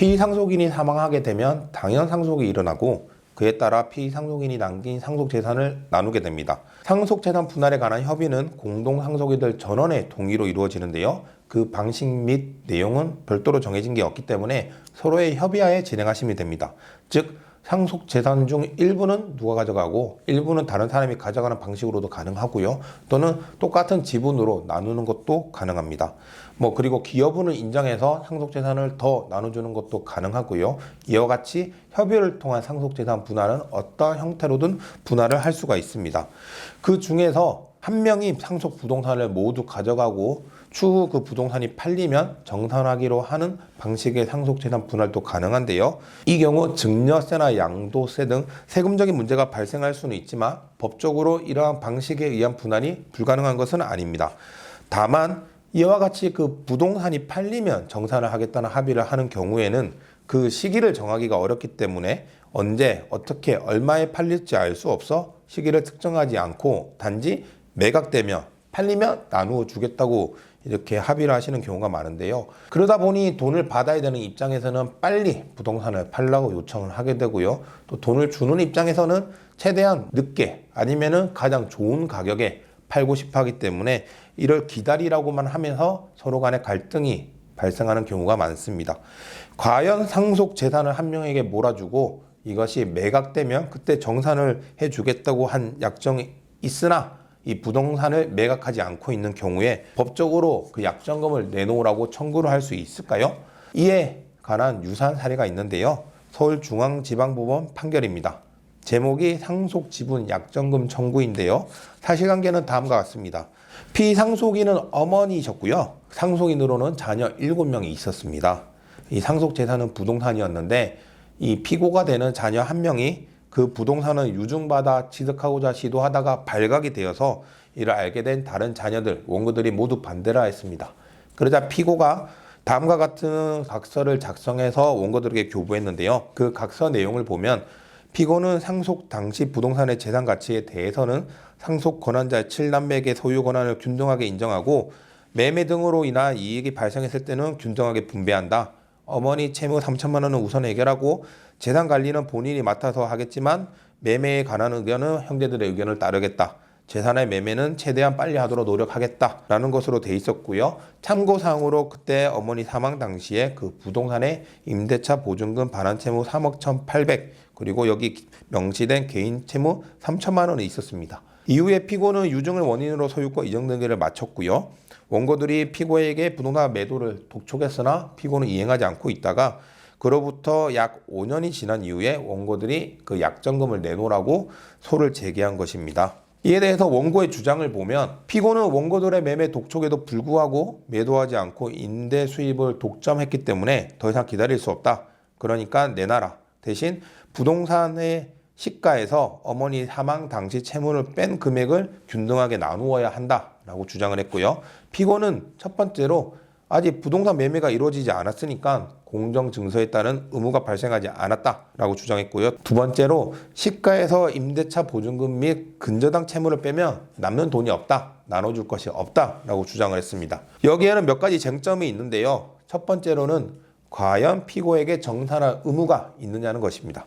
피상속인이 사망하게 되면 당연상속이 일어나고 그에 따라 피상속인이 남긴 상속재산을 나누게 됩니다. 상속재산 분할에 관한 협의는 공동상속인들 전원의 동의로 이루어지는데요. 그 방식 및 내용은 별도로 정해진 게 없기 때문에 서로의 협의하에 진행하시면 됩니다. 즉 상속재산 중 일부는 누가 가져가고 일부는 다른 사람이 가져가는 방식으로도 가능하고요. 또는 똑같은 지분으로 나누는 것도 가능합니다. 그리고 기여분을 인정해서 상속재산을 더 나눠주는 것도 가능하고요. 이와 같이 협의를 통한 상속재산 분할은 어떤 형태로든 분할을 할 수가 있습니다. 그 중에서 한 명이 상속 부동산을 모두 가져가고 추후 그 부동산이 팔리면 정산하기로 하는 방식의 상속재산 분할도 가능한데요. 이 경우 증여세나 양도세 등 세금적인 문제가 발생할 수는 있지만 법적으로 이러한 방식에 의한 분할이 불가능한 것은 아닙니다. 다만 이와 같이 그 부동산이 팔리면 정산을 하겠다는 합의를 하는 경우에는 그 시기를 정하기가 어렵기 때문에 언제 어떻게 얼마에 팔릴지 알 수 없어 시기를 특정하지 않고 단지 매각되면 팔리면 나누어 주겠다고 이렇게 합의를 하시는 경우가 많은데요. 그러다 보니 돈을 받아야 되는 입장에서는 빨리 부동산을 팔라고 요청을 하게 되고요. 또 돈을 주는 입장에서는 최대한 늦게 아니면은 가장 좋은 가격에 팔고 싶어 하기 때문에 이를 기다리라고만 하면서 서로 간의 갈등이 발생하는 경우가 많습니다. 과연 상속 재산을 한 명에게 몰아주고 이것이 매각되면 그때 정산을 해주겠다고 한 약정이 있으나 이 부동산을 매각하지 않고 있는 경우에 법적으로 그 약정금을 내놓으라고 청구를 할 수 있을까요? 이에 관한 유사한 사례가 있는데요. 서울중앙지방법원 판결입니다. 제목이 상속지분 약정금 청구인데요. 사실관계는 다음과 같습니다. 피상속인은 어머니셨고요. 상속인으로는 자녀 7명이 있었습니다. 이 상속재산은 부동산이었는데 이 피고가 되는 자녀 한 명이 그 부동산을 유증받아 취득하고자 시도하다가 발각이 되어서 이를 알게 된 다른 자녀들, 원고들이 모두 반대를 했습니다. 그러자 피고가 다음과 같은 각서를 작성해서 원고들에게 교부했는데요. 그 각서 내용을 보면 피고는 상속 당시 부동산의 재산 가치에 대해서는 상속 권한자의 7남매에게 소유 권한을 균등하게 인정하고 매매 등으로 인한 이익이 발생했을 때는 균등하게 분배한다. 어머니 채무 3천만 원은 우선 해결하고 재산 관리는 본인이 맡아서 하겠지만 매매에 관한 의견은 형제들의 의견을 따르겠다. 재산의 매매는 최대한 빨리 하도록 노력하겠다라는 것으로 돼 있었고요. 참고사항으로 그때 어머니 사망 당시에 그 부동산의 임대차 보증금 반환 채무 3억 1,800 그리고 여기 명시된 개인 채무 3천만 원이 있었습니다. 이후에 피고는 유증을 원인으로 소유권 이전 등기를 마쳤고요. 원고들이 피고에게 부동산 매도를 독촉했으나 피고는 이행하지 않고 있다가 그로부터 약 5년이 지난 이후에 원고들이 그 약정금을 내놓으라고 소를 제기한 것입니다. 이에 대해서 원고의 주장을 보면 피고는 원고들의 매매 독촉에도 불구하고 매도하지 않고 임대 수입을 독점했기 때문에 더 이상 기다릴 수 없다. 그러니까 내놔라. 대신 부동산의 시가에서 어머니 사망 당시 채무를 뺀 금액을 균등하게 나누어야 한다라고 주장을 했고요. 피고는 첫 번째로 아직 부동산 매매가 이루어지지 않았으니까 공정증서에 따른 의무가 발생하지 않았다라고 주장했고요. 두 번째로 시가에서 임대차 보증금 및 근저당 채무를 빼면 남는 돈이 없다, 나눠줄 것이 없다라고 주장을 했습니다. 여기에는 몇 가지 쟁점이 있는데요. 첫 번째로는 과연 피고에게 정산할 의무가 있느냐는 것입니다.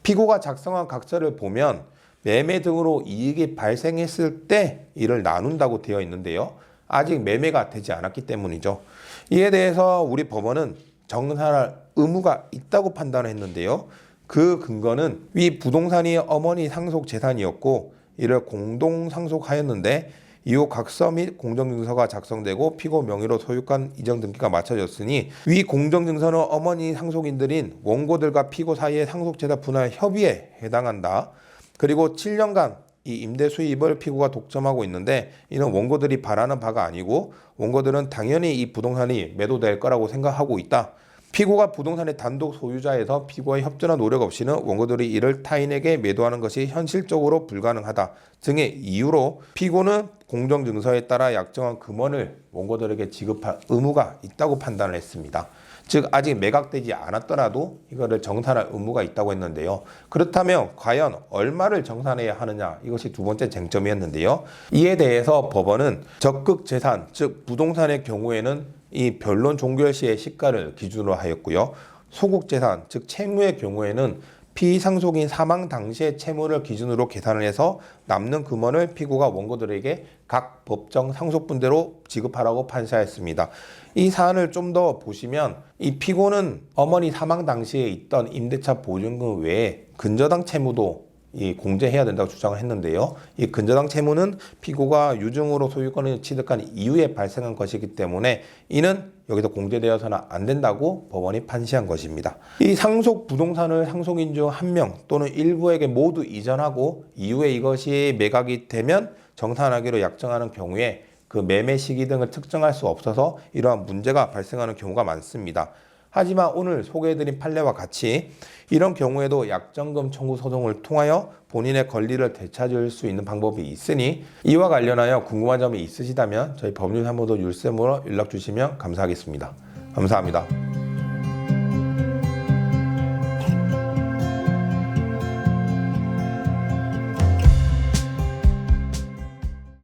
피고가 작성한 각서를 보면 매매 등으로 이익이 발생했을 때 이를 나눈다고 되어 있는데요. 아직 매매가 되지 않았기 때문이죠. 이에 대해서 우리 법원은 정산할 의무가 있다고 판단했는데요. 그 근거는 위 부동산이 어머니 상속 재산이었고 이를 공동 상속하였는데 이후 각서 및 공정증서가 작성되고 피고 명의로 소유권 이전 등기가 마쳐졌으니 위 공정증서는 어머니 상속인들인 원고들과 피고 사이의 상속재산 분할 협의에 해당한다. 그리고 7년간 이 임대 수입을 피고가 독점하고 있는데 이는 원고들이 바라는 바가 아니고 원고들은 당연히 이 부동산이 매도될 거라고 생각하고 있다. 피고가 부동산의 단독 소유자에서 피고의 협조나 노력 없이는 원고들이 이를 타인에게 매도하는 것이 현실적으로 불가능하다 등의 이유로 피고는 공정증서에 따라 약정한 금원을 원고들에게 지급할 의무가 있다고 판단을 했습니다. 즉 아직 매각되지 않았더라도 이거를 정산할 의무가 있다고 했는데요. 그렇다면 과연 얼마를 정산해야 하느냐, 이것이 두 번째 쟁점이었는데요. 이에 대해서 법원은 적극 재산, 즉 부동산의 경우에는 이 변론 종결 시의 시가를 기준으로 하였고요. 소국재산, 즉 채무의 경우에는 피상속인 사망 당시의 채무를 기준으로 계산을 해서 남는 금원을 피고가 원고들에게 각 법정 상속분대로 지급하라고 판시하였습니다. 이 사안을 좀 더 보시면 이 피고는 어머니 사망 당시에 있던 임대차 보증금 외에 근저당 채무도 공제해야 된다고 주장을 했는데요. 이 근저당 채무는 피고가 유증으로 소유권을 취득한 이후에 발생한 것이기 때문에 이는 여기서 공제되어서는 안 된다고 법원이 판시한 것입니다. 이 상속 부동산을 상속인 중 한 명 또는 일부에게 모두 이전하고 이후에 이것이 매각이 되면 정산하기로 약정하는 경우에 그 매매 시기 등을 특정할 수 없어서 이러한 문제가 발생하는 경우가 많습니다. 하지만 오늘 소개해드린 판례와 같이 이런 경우에도 약정금 청구 소송을 통하여 본인의 권리를 되찾을 수 있는 방법이 있으니 이와 관련하여 궁금한 점이 있으시다면 저희 법률사무소 율쌤으로 연락 주시면 감사하겠습니다. 감사합니다.